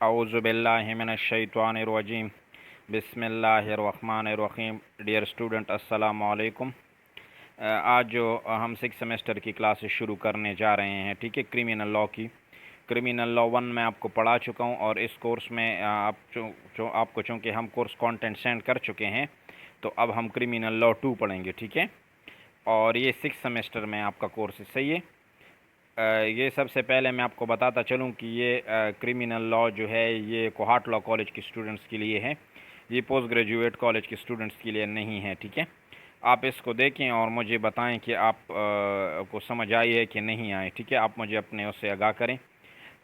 औज़ुबिल्लाहिमिनश्शैतानिर्रजीम बिस्मिल्लाहिर्रहमानिर्रहीम। Dear student, अस्सलामु अलैकुम। आज जो हम 6 सेमेस्टर की क्लासेस शुरू करने जा रहे हैं, ठीक है, क्रिमिनल लॉ की। क्रिमिनल लॉ 1 मैं आपको पढ़ा चुका हूं और इस कोर्स में आपको चूँकि हम कोर्स कंटेंट सेंड कर चुके हैं, तो अब हम क्रिमिनल लॉ 2 पढ़ेंगे, ठीक है। और ये 6 सेमेस्टर में आपका कोर्स है, सही है। ये सबसे पहले मैं आपको बताता चलूं कि ये क्रिमिनल लॉ जो है ये कोहाट लॉ कॉलेज के स्टूडेंट्स के लिए है, ये पोस्ट ग्रेजुएट कॉलेज के स्टूडेंट्स के लिए नहीं है, ठीक है। आप इसको देखें और मुझे बताएं कि आप को समझ आई है कि नहीं आई, ठीक है। आप मुझे अपने उससे आगाह करें।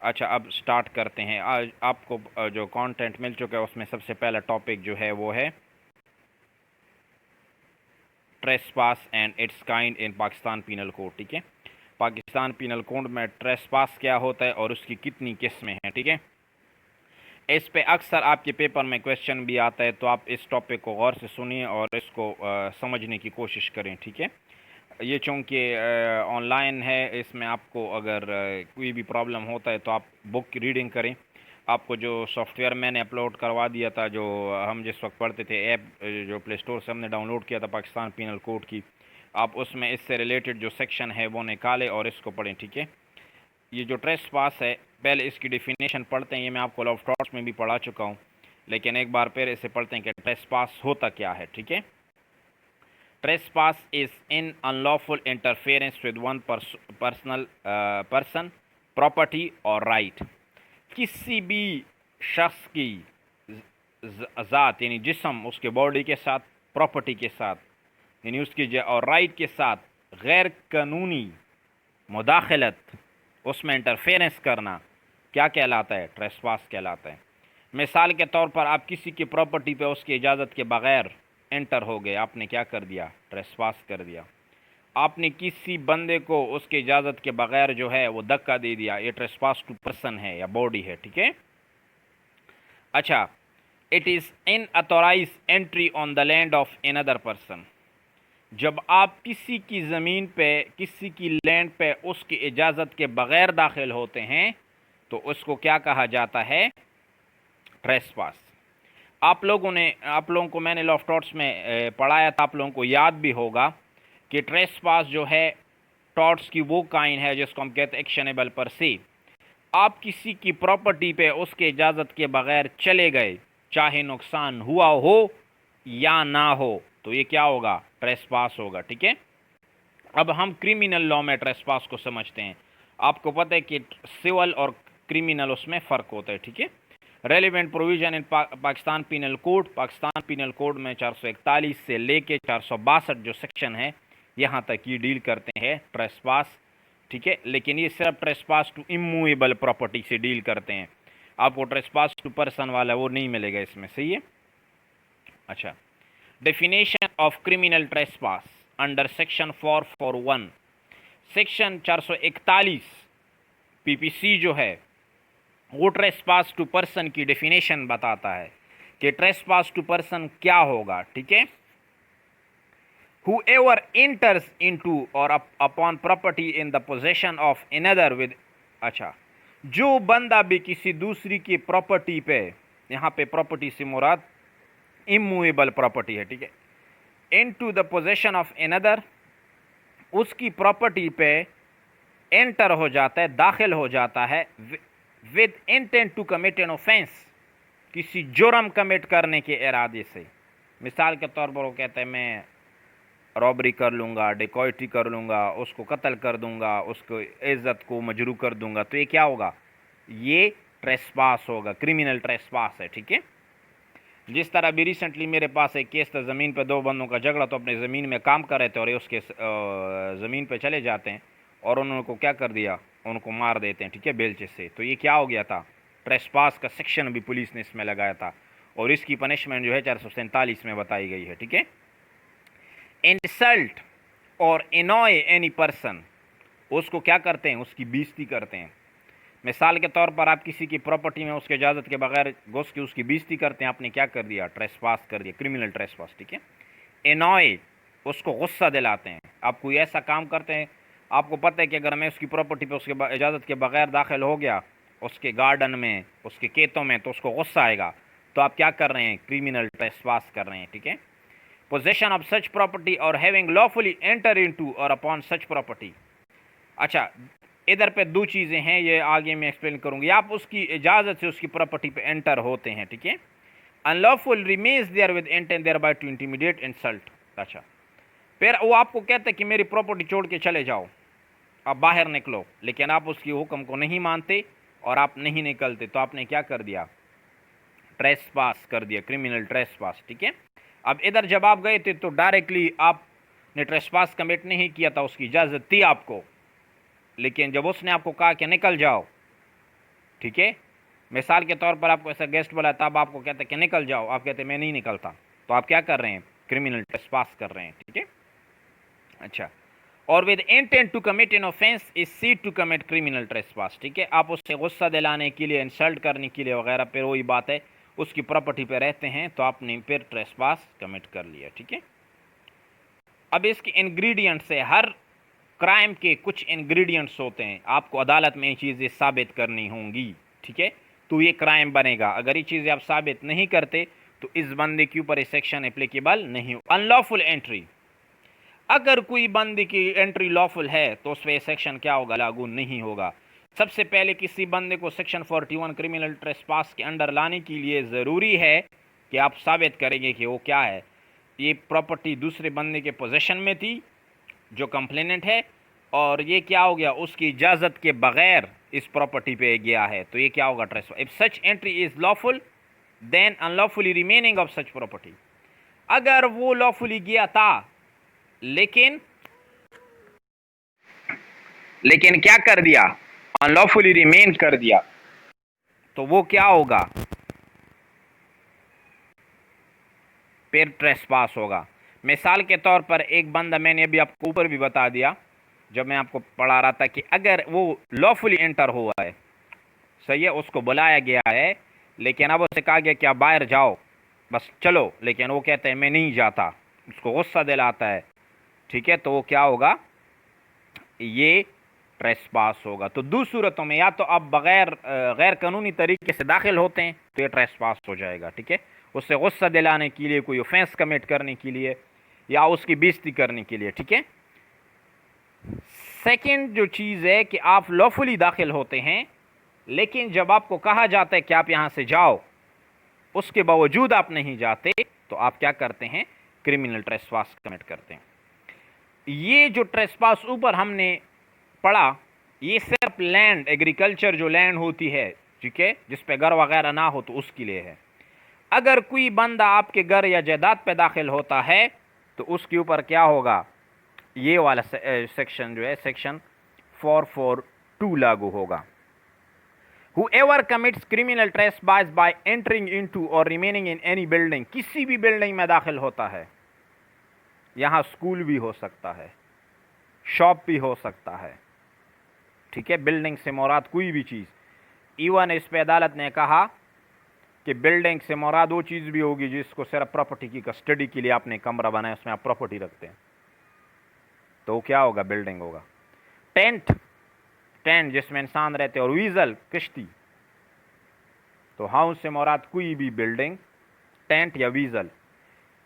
अच्छा, अब स्टार्ट करते हैं। आज आपको जो कंटेंट मिल चुका है उसमें सबसे पहला टॉपिक जो है वो है trespass and it's kind in Pakistan penal code, ठीक है। पाकिस्तान पीनल कोड में ट्रेसपास क्या होता है और उसकी कितनी किस्में हैं, ठीक है। इस पे अक्सर आपके पेपर में क्वेश्चन भी आता है, तो आप इस टॉपिक को गौर से सुनिए और इसको समझने की कोशिश करें, ठीक है। ये चूँकि ऑनलाइन है, इसमें आपको अगर कोई भी प्रॉब्लम होता है तो आप बुक की रीडिंग करें। आपको जो सॉफ्टवेयर मैंने अपलोड करवा दिया था, जो हम जिस वक्त पढ़ते थे, ऐप जो प्ले स्टोर से हमने डाउनलोड किया था पाकिस्तान पीनल कोड की, आप उसमें इससे रिलेटेड जो सेक्शन है वो निकालें और इसको पढ़ें, ठीक है। ये जो ट्रेस पास है, पहले इसकी डेफिनेशन पढ़ते हैं। ये मैं आपको लॉ ऑफ टॉर्ट्स में भी पढ़ा चुका हूँ, लेकिन एक बार फिर इसे पढ़ते हैं कि ट्रेस पास होता क्या है, ठीक है। Trace pass is in unlawful interference with one person, property और राइट। किसी भी शख्स की ज़ात यानी जिस्म, उसके बॉडी के साथ, प्रॉपर्टी के साथ यानी उसकी और राइट के साथ गैर कानूनी मुदाखलत, उसमें इंटरफेरेंस करना क्या कहलाता है? ट्रेसपास कहलाता है। मिसाल के तौर पर आप किसी की प्रॉपर्टी पे उसकी इजाज़त के बगैर एंटर हो गए, आपने क्या कर दिया? ट्रेसपास कर दिया। आपने किसी बंदे को उसकी इजाज़त के बगैर जो है वो धक्का दे दिया, ये ट्रेसपास टू पर्सन है या बॉडी है, ठीक है। अच्छा, it is unauthorise entry on the land of another person. जब आप किसी की ज़मीन पे, किसी की लैंड पे उसकी इजाज़त के बगैर दाखिल होते हैं तो उसको क्या कहा जाता है? ट्रेसपास। आप लोगों को मैंने लॉ ऑफ टॉर्ट्स में पढ़ाया था, आप लोगों को याद भी होगा कि ट्रेसपास जो है टॉर्ट्स की वो काइन है जिसको हम कहते हैं एक्शनेबल पर से। आप किसी की प्रॉपर्टी पे उसके इजाज़त के बगैर चले गए, चाहे नुकसान हुआ हो या ना हो, तो ये क्या होगा? ट्रेसपास होगा, ठीक है। अब हम क्रिमिनल लॉ में ट्रेसपास को समझते हैं। आपको पता है कि सिविल और क्रिमिनल उसमें फ़र्क होता है, ठीक है। Relevant provision in Pakistan penal code, Pakistan penal code में 441 से लेके 462 जो सेक्शन है, यहाँ तक ये डील करते हैं ट्रेसपास, ठीक है। लेकिन ये सिर्फ ट्रेसपास टू इमूवेबल प्रॉपर्टी से डील करते हैं। आपको ट्रेसपास टू पर्सन वाला वो नहीं मिलेगा इसमें, सही है। अच्छा, definition of criminal trespass under section 441, section 441 PPC जो है वो ट्रेसपास टू पर्सन की डेफिनेशन बताता है कि ट्रेसपास टू पर्सन क्या होगा, ठीक है। Whoever enters into or upon property in the possession of another with, अच्छा, जो बंदा भी किसी दूसरी की प्रॉपर्टी पे, यहाँ पे प्रॉपर्टी से मुराद इमूवेबल प्रॉपर्टी है, ठीक है, into the possession of another, उसकी प्रॉपर्टी पे एंटर हो जाता है, दाखिल हो जाता है with intent to commit an offence, किसी जुर्म कमिट करने के इरादे से। मिसाल के तौर पर वो कहता है मैं रॉबरी कर लूँगा, डिकॉयटी कर लूँगा, उसको कत्ल कर दूँगा, उसको इज़्ज़त को मजरू कर दूँगा, तो ये क्या होगा? ये ट्रेसपास होगा, क्रिमिनल ट्रेसपास है, ठीक है। जिस तरह अभी रिसेंटली मेरे पास एक केस था, ज़मीन पे दो बंदों का झगड़ा, तो अपने ज़मीन में काम कर रहे थे और ये उसके ज़मीन पे चले जाते हैं और उन्होंने को क्या कर दिया? उनको मार देते हैं, ठीक है, बेलचे से। तो ये क्या हो गया था? ट्रेसपास का सेक्शन भी पुलिस ने इसमें लगाया था और इसकी पनिशमेंट जो है 447 में बताई गई है, ठीक है। इंसल्ट और इनॉय एनी पर्सन, उसको क्या करते हैं? उसकी बेइज्जती करते हैं। मिसाल के तौर पर आप किसी की प्रॉपर्टी में उसके इजाज़त के बगैर घुस के उसकी बेइज्जती करते हैं, आपने क्या कर दिया? ट्रेसपास कर दिया, क्रिमिनल ट्रेसपास, ठीक है। इनॉय, उसको गुस्सा दिलाते हैं। आप कोई ऐसा काम करते हैं, आपको पता है कि अगर मैं उसकी प्रॉपर्टी पे उसके इजाज़त के बगैर दाखिल हो गया उसके गार्डन में, उसके खेतों में, तो उसको गुस्सा आएगा। तो आप क्या कर रहे हैं? क्रिमिनल ट्रेसपास कर रहे हैं, ठीक है। पोजेशन ऑफ सच प्रॉपर्टी और हैविंग लॉफुली एंटर इनटू और अपॉन सच प्रॉपर्टी। अच्छा, इधर पे दो चीज़ें हैं, ये आगे मैं एक्सप्लेन करूंगी। आप उसकी इजाज़त से उसकी प्रॉपर्टी पे एंटर होते हैं, ठीक है। Unlawful remains there with intent thereby to intimidate insult. अच्छा, फिर वो आपको कहता है कि मेरी प्रॉपर्टी छोड़ के चले जाओ, आप बाहर निकलो, लेकिन आप उसकी हुक्म को नहीं मानते और आप नहीं निकलते, तो आपने क्या कर दिया? ट्रेसपास कर दिया, क्रिमिनल ट्रेसपास, ठीक है। अब इधर जब आप गए थे तो डायरेक्टली आपने ट्रेसपास कमिट नहीं किया था, उसकी इजाज़त थी आपको, लेकिन जब उसने आपको कहा कि निकल जाओ, ठीक है, मिसाल के तौर पर आपको ऐसा गेस्ट बोला, तब आपको कहते कि निकल जाओ, आप कहते मैं नहीं निकलता, तो आप क्या कर रहे हैं? क्रिमिनल ट्रेसपास कर रहे हैं, ठीक है। अच्छा, और with intent to commit an offence is said to commit criminal trespass, ठीक है। आप उससे गुस्सा दिलाने के लिए, इंसल्ट करने के लिए वगैरह, फिर वही बात है, उसकी प्रॉपर्टी पे रहते हैं, तो आपने फिर ट्रेसपास कमिट कर लिया, ठीक है। अब इसके इंग्रेडिएंट्स है, हर क्राइम के कुछ इंग्रेडिएंट्स होते हैं, आपको अदालत में ये चीज़ें साबित करनी होंगी, ठीक है, तो ये क्राइम बनेगा। अगर ये चीज़ें आप साबित नहीं करते तो इस बंदे के ऊपर ये सेक्शन एप्लीकेबल नहीं हो। अनलॉफुल एंट्री, अगर कोई बंदे की एंट्री लॉफुल है तो उस पर सेक्शन क्या होगा? लागू नहीं होगा। सबसे पहले किसी बंदे को सेक्शन 41 क्रिमिनल ट्रेसपास के अंडर लाने के लिए ज़रूरी है कि आप साबित करेंगे कि वो क्या है, ये प्रॉपर्टी दूसरे बंदे के पोजेशन में थी जो कंप्लेनेंट है, और ये क्या हो गया? उसकी इजाज़त के बगैर इस प्रॉपर्टी पे गया है, तो ये क्या होगा? Trespass. If such entry is lawful then unlawfully remaining of such property, अगर वो लॉफुली गया था लेकिन क्या कर दिया? अनलॉफुली रिमेन कर दिया, तो वो क्या होगा? फिर ट्रेसपास होगा। मिसाल के तौर पर एक बंदा, मैंने अभी आपको ऊपर भी बता दिया जब मैं आपको पढ़ा रहा था, कि अगर वो लॉफुली एंटर हुआ है, सही है, उसको बुलाया गया है, लेकिन अब उससे कहा गया कि आप बाहर जाओ, बस चलो, लेकिन वो कहते हैं मैं नहीं जाता, उसको गुस्सा दिलाता है, ठीक है, तो वो क्या होगा? ये ट्रेसपास होगा। तो दो सूरतों में, या तो आप बगैर गैर कानूनी तरीके से दाखिल होते हैं तो ये ट्रेसपास हो जाएगा, ठीक है, उससे गुस्सा दिलाने के लिए, कोई ऑफेंस कमिट करने के लिए, या उसकी बेइज्जती करने के लिए, ठीक है। सेकंड जो चीज़ है कि आप लॉफुली दाखिल होते हैं, लेकिन जब आपको कहा जाता है कि आप यहाँ से जाओ, उसके बावजूद आप नहीं जाते, तो आप क्या करते हैं? क्रिमिनल ट्रेसपास कमिट करते हैं। ये जो ट्रेसपास ऊपर हमने पढ़ा, ये सिर्फ लैंड, एग्रीकल्चर जो लैंड होती है, ठीक है, जिस पे घर वगैरह ना हो, तो उसके लिए है। अगर कोई बंदा आपके घर या जायदाद पे दाखिल होता है तो उसके ऊपर क्या होगा? ये वाला सेक्शन जो है, सेक्शन 442 लागू होगा। Whoever commits criminal trespass by entering into or remaining in any building, किसी भी बिल्डिंग में दाखिल होता है, यहाँ स्कूल भी हो सकता है, शॉप भी हो सकता है, ठीक है, बिल्डिंग से मुराद कोई भी चीज़। इवन इस पे अदालत ने कहा कि बिल्डिंग से मुराद वो चीज़ भी होगी जिसको सिर्फ प्रॉपर्टी की कस्टडी के लिए आपने कमरा बनाया, उसमें आप प्रॉपर्टी रखते हैं, तो क्या होगा? बिल्डिंग होगा। टेंट, टेंट जिसमें इंसान रहते हैं, और वीज़ल, किश्ती, तो हाउस से मुराद कोई भी बिल्डिंग, टेंट या vessel.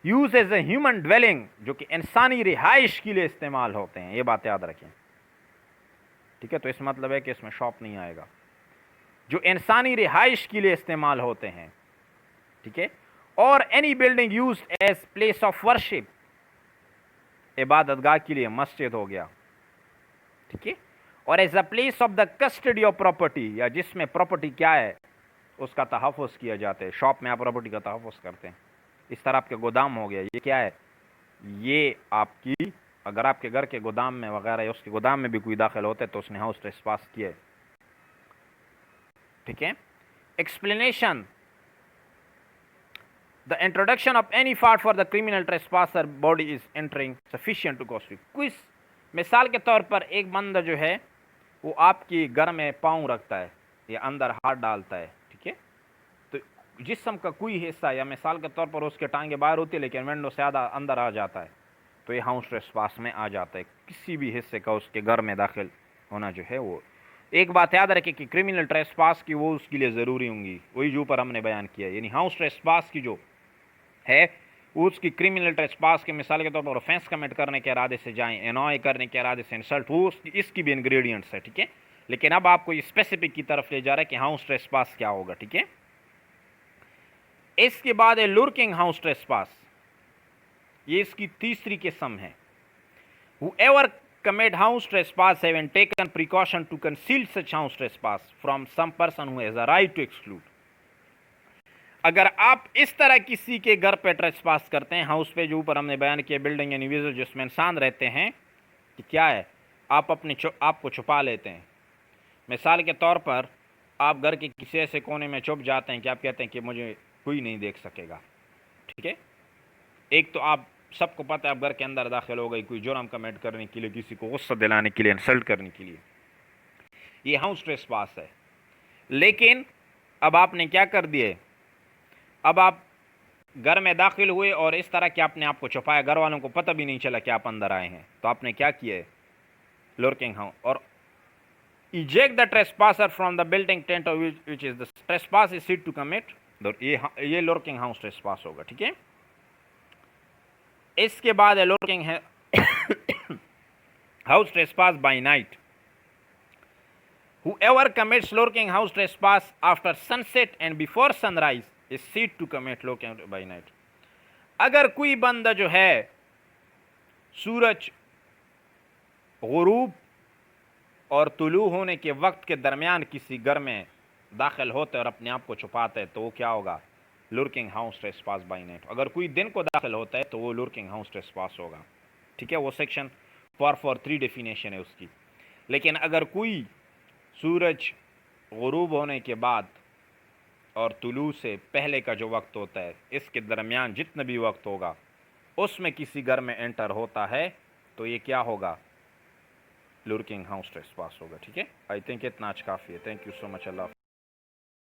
Use as a human dwelling, जो कि इंसानी रिहाइश के लिए इस्तेमाल होते हैं, ये बात याद रखें, ठीक है। तो इस मतलब है कि इसमें शॉप नहीं आएगा, जो इंसानी रिहाइश के लिए इस्तेमाल होते हैं, ठीक है। और any building use as place of worship, इबादतगाह के लिए मस्जिद हो गया, ठीक है। और as a place of the custody of property, या जिसमें प्रॉपर्टी क्या है उसका तहफ़्फ़ुज़ किया जाता है। शॉप में आप प्रॉपर्टी का तहफ़्फ़ुज़ करते हैं। इस तरह आपके गोदाम हो गया, ये क्या है? ये आपकी, अगर आपके घर के गोदाम में वगैरह या उसके गोदाम में भी कोई दाखिल होता है तो उसने हाउस ट्रेसपास किया है, ठीक है। Explanation, the introduction of any part for the criminal trespasser body is entering sufficient to costing. कुछ मिसाल के तौर पर एक बंदा जो है वो आपकी घर में पाँव रखता है या अंदर हाथ डालता है, ठीक है, तो जिस्म का कोई हिस्सा, या मिसाल के तौर पर उसके टांगे बाहर होती है लेकिन विंडो से आधा अंदर आ जाता है, तो ये हाउस ट्रेसपास में आ जाता है। किसी भी हिस्से का उसके घर में दाखिल होना जो है वो। एक बात याद रखें कि क्रिमिनल ट्रेसपास की वो उसके लिए ज़रूरी होंगी, वही जो ऊपर हमने बयान किया, यानी हाउस ट्रेसपास की जो है उसकी क्रिमिनल ट्रेसपास के मिसाल के तौर पर ऑफेंस कमिट करने के इरादे से जाएं, एनॉय करने के इरादे से इंसल्ट, वो इसकी भी इंग्रेडिएंट्स है, ठीक है। लेकिन अब आपको स्पेसिफिक की तरफ ले जा रहा है कि हाउस ट्रेसपास क्या होगा, ठीक है। इसके बाद है लुर्किंग हाउस ट्रेसपास, ये इसकी तीसरी किस्म है। Whoever commit house trespass having taken precaution to conceal such house trespass from some person who has a right to exclude. अगर आप इस तरह किसी के घर पे ट्रेसपास करते हैं, हाउस पे जो ऊपर हमने बयान किया, बिल्डिंग इंडिविजुअल जिसमें इंसान रहते हैं, कि क्या है, आप अपने आपको छुपा लेते हैं। मिसाल के तौर पर आप घर के किसी ऐसे कोने में छुप जाते हैं कि आप कहते हैं कि मुझे कोई नहीं देख सकेगा, ठीक है। एक तो आप सबको पता है आप घर के अंदर दाखिल हो गई कोई जुर्म कमिट करने के लिए, किसी को गुस्सा दिलाने के लिए, इंसल्ट करने के लिए, ये हाउस ट्रेसपास है। लेकिन अब आपने क्या कर दिए, अब आप घर में दाखिल हुए और इस तरह के आपने आपको छुपाया, घर वालों को पता भी नहीं चला कि आप अंदर आए हैं, तो आपने क्या किया है, लुर्किंग हाउस, और eject the trespasser from the building tent which is the trespass is seat to commit, ये लुर्किंग हाउस ट्रेसपास होगा, ठीक है। इसके बाद है लुर्किंग है house trespass by night. Whoever commits lurking house trespass after sunset and before sunrise is said to commit lurking by night. अगर कोई बंदा जो है सूरज गुरूब और तुलू होने के वक्त के दरमियान किसी घर में दाखिल होते और अपने आप को छुपाते हैं, तो वो क्या होगा, लुर्किंग हाउस ट्रेसपास बाय नाइट। अगर कोई दिन को दाखिल होता है तो वो लुर्किंग हाउस ट्रेसपास होगा, ठीक है। वो सेक्शन 443 डेफिनेशन है उसकी। लेकिन अगर कोई सूरज गुरूब होने के बाद और तुलू से पहले का जो वक्त होता है, इसके दरमियान जितना भी वक्त होगा, उसमें किसी घर में एंटर होता है, तो ये क्या होगा, लुर्किंग हाउस ट्रेसपास होगा, ठीक है। आई थिंक इतना आज काफ़ी है। Thank you so much. Allah.